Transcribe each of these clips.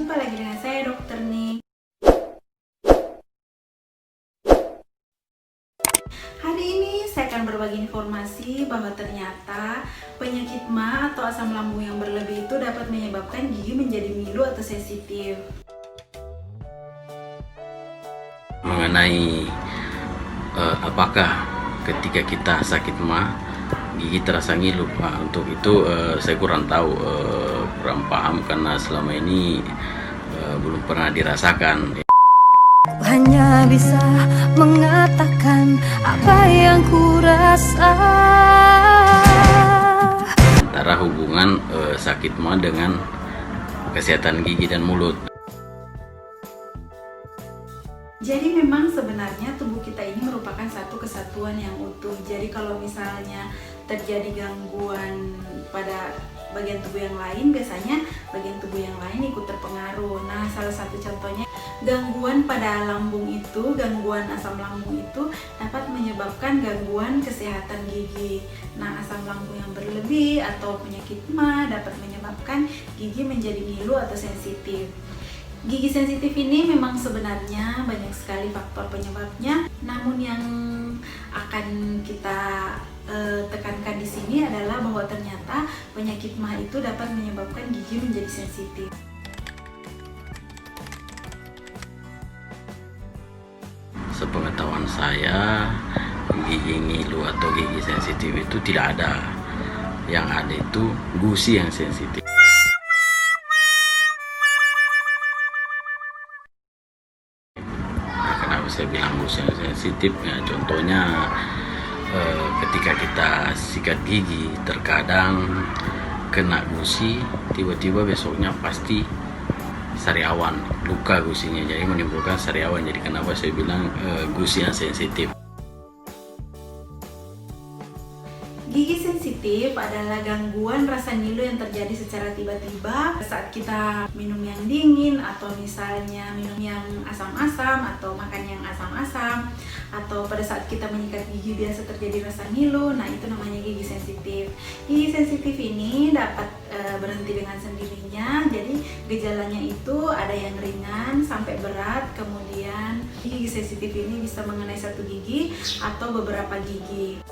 Jumpa lagi dengan saya dokter nih. Hari ini saya akan berbagi informasi bahwa ternyata penyakit MA atau asam lambung yang berlebih itu dapat menyebabkan gigi menjadi ngilu atau sensitif. Mengenai apakah ketika kita sakit MA gigi terasa ngilu, untuk itu saya kurang tahu, kurang paham karena selama ini belum pernah dirasakan. Hanya bisa mengatakan apa yang ku rasa. Antara hubungan sakit MA dengan kesehatan gigi dan mulut. Jadi memang sebenarnya tubuh kita ini merupakan satu kesatuan yang utuh. Jadi kalau misalnya terjadi gangguan pada bagian tubuh yang lain, biasanya bagian tubuh yang lain ikut terpengaruh. Nah, salah satu contohnya gangguan pada lambung itu, gangguan asam lambung itu dapat menyebabkan gangguan kesehatan gigi. Nah, asam lambung yang berlebih atau penyakit MA dapat menyebabkan gigi menjadi ngilu atau sensitif. Gigi sensitif ini memang sebenarnya banyak sekali faktor penyebabnya, namun yang akan kita tekankan di sini adalah bahwa ternyata penyakit MA itu dapat menyebabkan gigi menjadi sensitif. Sepengetahuan saya, gigi ngilu atau gigi sensitif itu tidak ada. Yang ada itu gusi yang sensitif. Nah, kenapa saya bilang gusi yang sensitif? Ya, contohnya ketika kita sikat gigi, terkadang kena gusi, tiba-tiba besoknya pasti sariawan, luka gusinya, jadi menimbulkan sariawan. Jadi kenapa saya bilang gusi yang sensitif? Gigi sensitif adalah gangguan rasa ngilu yang terjadi secara tiba-tiba saat kita minum yang dingin, atau misalnya minum yang asam-asam, atau makan yang asam-asam, atau pada saat kita menyikat gigi biasa terjadi rasa ngilu. Nah, itu namanya gigi sensitif. Gigi sensitif ini dapat berhenti dengan sendirinya. Jadi gejalanya itu ada yang ringan sampai berat. Kemudian gigi sensitif ini bisa mengenai satu gigi atau beberapa gigi.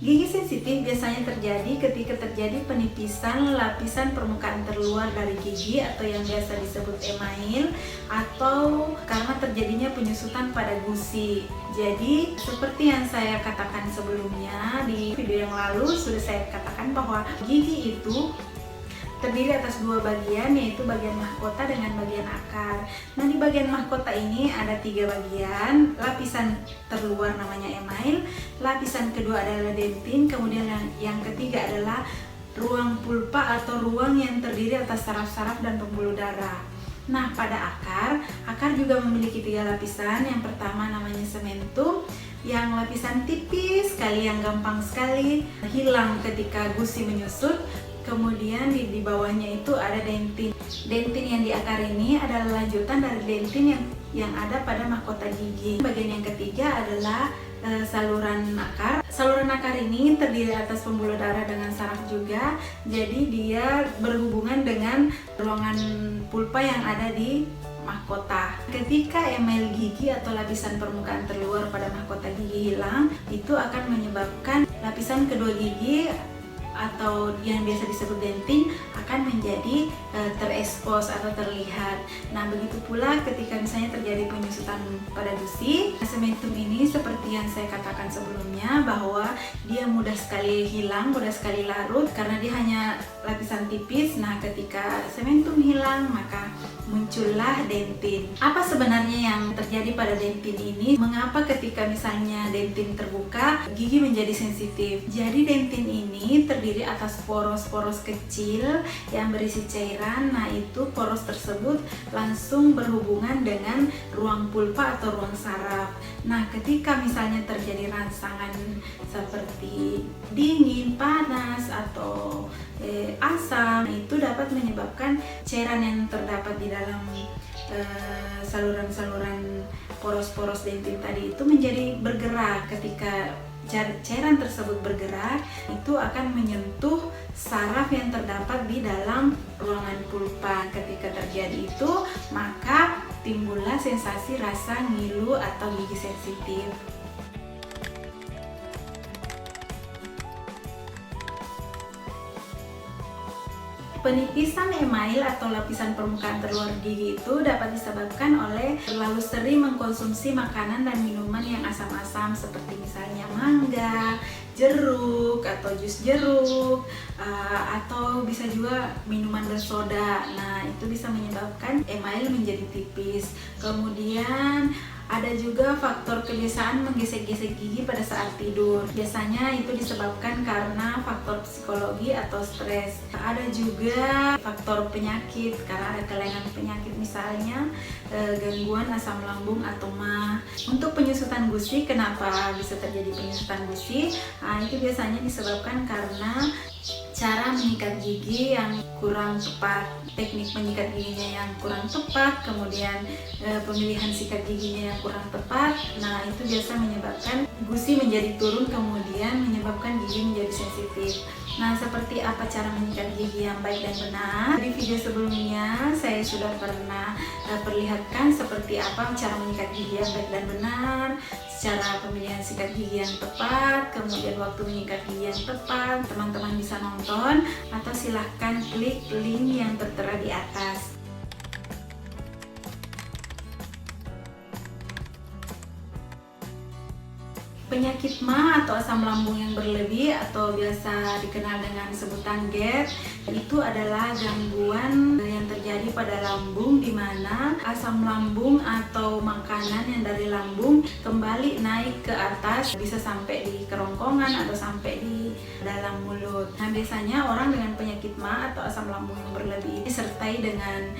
Gigi sensitif biasanya terjadi ketika terjadi penipisan lapisan permukaan terluar dari gigi atau yang biasa disebut email, atau karena terjadinya penyusutan pada gusi. Jadi seperti yang saya katakan sebelumnya di video yang lalu, sudah saya katakan bahwa gigi itu terdiri atas dua bagian, yaitu bagian mahkota dengan bagian akar. Nah, di bagian mahkota ini ada tiga bagian. Lapisan terluar namanya email, lapisan kedua adalah dentin, kemudian yang ketiga adalah ruang pulpa atau ruang yang terdiri atas saraf-saraf dan pembuluh darah. Nah, pada akar juga memiliki tiga lapisan. Yang pertama namanya sementum, yang lapisan tipis sekali, yang gampang sekali hilang ketika gusi menyusut. Kemudian di bawahnya itu ada dentin. Dentin yang di akar ini adalah lanjutan dari dentin yang ada pada mahkota gigi. Bagian yang ketiga adalah saluran akar. Saluran akar ini terdiri atas pembuluh darah dengan saraf juga. Jadi dia berhubungan dengan ruangan pulpa yang ada di mahkota. Ketika email gigi atau lapisan permukaan terluar pada mahkota gigi hilang, itu akan menyebabkan lapisan kedua gigi atau yang biasa disebut dentin akan menjadi terekspos atau terlihat. Nah, begitu pula ketika misalnya terjadi penyusutan pada gusi, sementum ini seperti yang saya katakan sebelumnya bahwa dia mudah sekali hilang, mudah sekali larut karena dia hanya lapisan tipis. Nah, ketika sementum hilang maka muncullah dentin. Apa sebenarnya yang terjadi pada dentin ini? Mengapa ketika misalnya dentin terbuka gigi menjadi sensitif? Jadi dentin ini terdiri atas poros-poros kecil yang berisi cairan. Nah, itu poros tersebut langsung berhubungan dengan ruang pulpa atau ruang saraf. Nah, ketika misalnya terjadi rangsangan seperti dingin, panas, atau asam, itu dapat menyebabkan cairan yang terdapat di dalam saluran-saluran poros-poros dentin tadi itu menjadi bergerak ketika cairan tersebut bergerak, itu akan menyentuh saraf yang terdapat di dalam ruangan pulpa. Ketika terjadi itu, maka timbullah sensasi rasa ngilu atau gigi sensitif. Penipisan email atau lapisan permukaan terluar gigi itu dapat disebabkan oleh terlalu sering mengkonsumsi makanan dan minuman yang asam-asam seperti misalnya mangga, jeruk atau jus jeruk, atau bisa juga minuman bersoda. Nah, itu bisa menyebabkan email menjadi tipis. Kemudian ada juga faktor kebiasaan menggesek-gesek gigi pada saat tidur. Biasanya itu disebabkan karena faktor psikologi atau stres. Ada juga faktor penyakit, karena ada kelainan penyakit misalnya gangguan asam lambung atau MAH. Untuk penyusutan gusi, kenapa bisa terjadi penyusutan gusi? Nah, itu biasanya disebabkan karena cara menyikat gigi yang kurang tepat, teknik menyikat giginya yang kurang tepat, kemudian pemilihan sikat giginya yang kurang tepat. Nah, itu biasa menyebabkan gusi menjadi turun, kemudian menyebabkan gigi menjadi sensitif. Nah, seperti apa cara menyikat gigi yang baik dan benar? Di video sebelumnya saya sudah pernah perlihatkan seperti apa cara menyikat gigi yang baik dan benar, cara pemilihan sikat gigi yang tepat, kemudian waktu menyikat gigi yang tepat. Teman-teman bisa nonton atau silahkan klik link yang tertera di atas. Penyakit MAH atau asam lambung yang berlebih atau biasa dikenal dengan sebutan GERD itu adalah gangguan yang terjadi pada lambung, di mana asam lambung atau makanan yang dari lambung kembali naik ke atas, bisa sampai di kerongkongan atau sampai di dalam mulut. Nah, biasanya orang dengan penyakit MAH atau asam lambung yang berlebih disertai dengan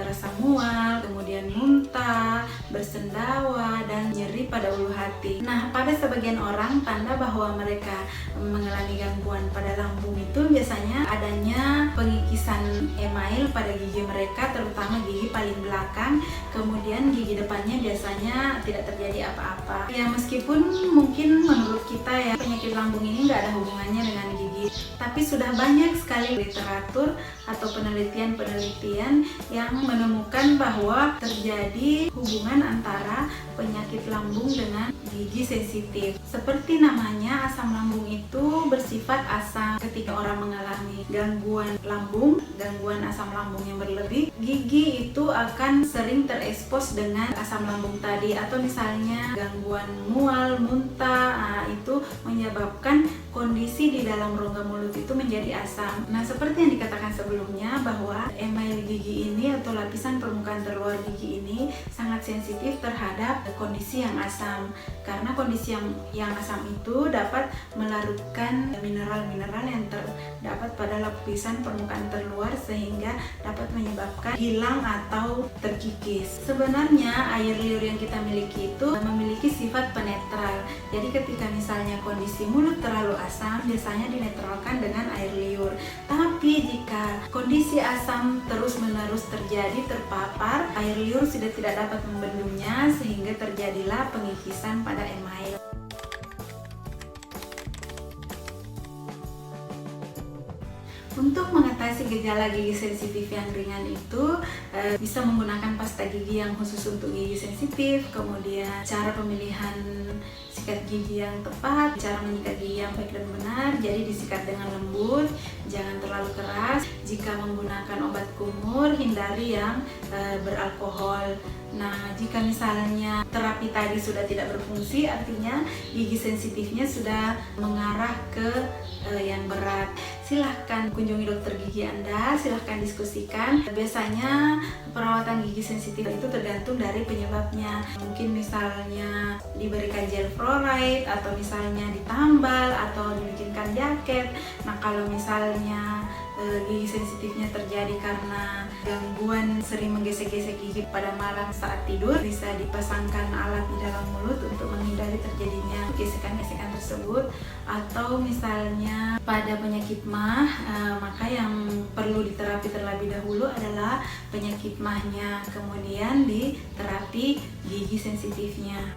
rasa mual, kemudian muntah, bersendawa, dan nyeri pada ulu hati. Nah, pada sebagian orang, tanda bahwa mereka mengalami gangguan pada lambung itu biasanya adanya pengikisan email pada gigi mereka, terutama gigi paling belakang. Kemudian gigi depannya biasanya tidak terjadi apa-apa. Ya, meskipun mungkin menurut kita ya penyakit lambung ini nggak ada hubungannya dengan gigi, tapi sudah banyak sekali literatur atau penelitian yang menemukan bahwa terjadi hubungan antara penyakit lambung dengan gigi sensitif. Seperti namanya, asam lambung itu bersifat asam. Ketika orang mengalami gangguan lambung, gangguan asam lambung yang berlebih, gigi itu akan sering terekspos dengan asam lambung tadi, atau misalnya gangguan mual, muntah, itu menyebabkan kondisi di dalam rongga mulut itu menjadi asam. Nah, seperti yang dikatakan sebelumnya bahwa email gigi ini atau lapisan permukaan terluar gigi ini sangat sensitif terhadap kondisi yang asam, karena kondisi yang asam itu dapat melarutkan mineral-mineral yang terdapat pada lapisan permukaan terluar sehingga dapat menyebabkan hilang atau terkikis. Sebenarnya air liur yang kita miliki itu memiliki sifat penetral. Jadi ketika misalnya kondisi mulut terlalu asam, biasanya dinetralkan dengan air liur. Tapi jika kondisi asam terus-menerus terjadi, terpapar, air liur sudah tidak dapat membendungnya sehingga terjadilah pengikisan pada email. Untuk mengatasi gejala gigi sensitif yang ringan itu bisa menggunakan pasta gigi yang khusus untuk gigi sensitif, kemudian cara pemilihan sikat gigi yang tepat, cara menyikat gigi yang baik dan benar, jadi disikat dengan lembut, jangan terlalu keras. Jika menggunakan obat kumur, hindari yang beralkohol. Nah, jika misalnya terapi tadi sudah tidak berfungsi, artinya gigi sensitifnya sudah mengarah ke yang berat. Silahkan kunjungi dokter gigi Anda, silahkan diskusikan. Biasanya perawatan gigi sensitif itu tergantung dari penyebabnya. Mungkin misalnya diberikan gel fluoride, atau misalnya ditambal, atau dibikinkan jaket. Nah, kalau misalnya gigi sensitifnya terjadi karena gangguan sering menggesek-gesek gigi pada malam saat tidur, bisa dipasangkan alat di dalam mulut untuk menghindari terjadinya gesekan-gesekan tersebut. Atau misalnya pada penyakit MAH, maka yang perlu diterapi terlebih dahulu adalah penyakit MAH-nya, kemudian diterapi gigi sensitifnya.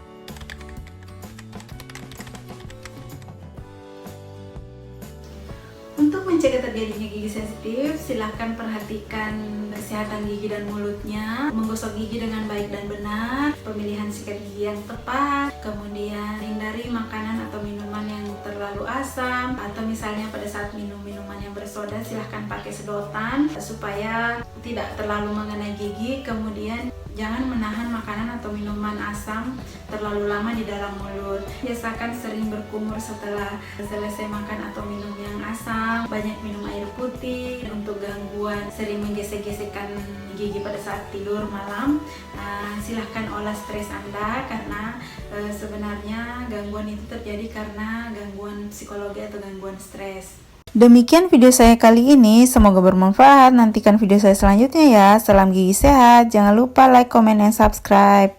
Untuk mencegah terjadinya gigi sensitif, silahkan perhatikan kesehatan gigi dan mulutnya, menggosok gigi dengan baik dan benar, pemilihan sikat gigi yang tepat, kemudian hindari makanan atau minuman yang terlalu asam, atau misalnya pada saat minum minuman yang bersoda silahkan pakai sedotan supaya tidak terlalu mengenai gigi. Kemudian jangan menahan makanan atau minuman asam terlalu lama di dalam mulut. Biasakan sering berkumur setelah selesai makan atau minum yang asam. Banyak minum air putih. Untuk gangguan sering menggesek-gesekkan gigi pada saat tidur malam, silahkan olah stres Anda, karena sebenarnya gangguan itu terjadi karena gangguan psikologi atau gangguan stres. Demikian video saya kali ini, semoga bermanfaat. Nantikan video saya selanjutnya ya. Salam gigi sehat, jangan lupa like, comment, dan subscribe.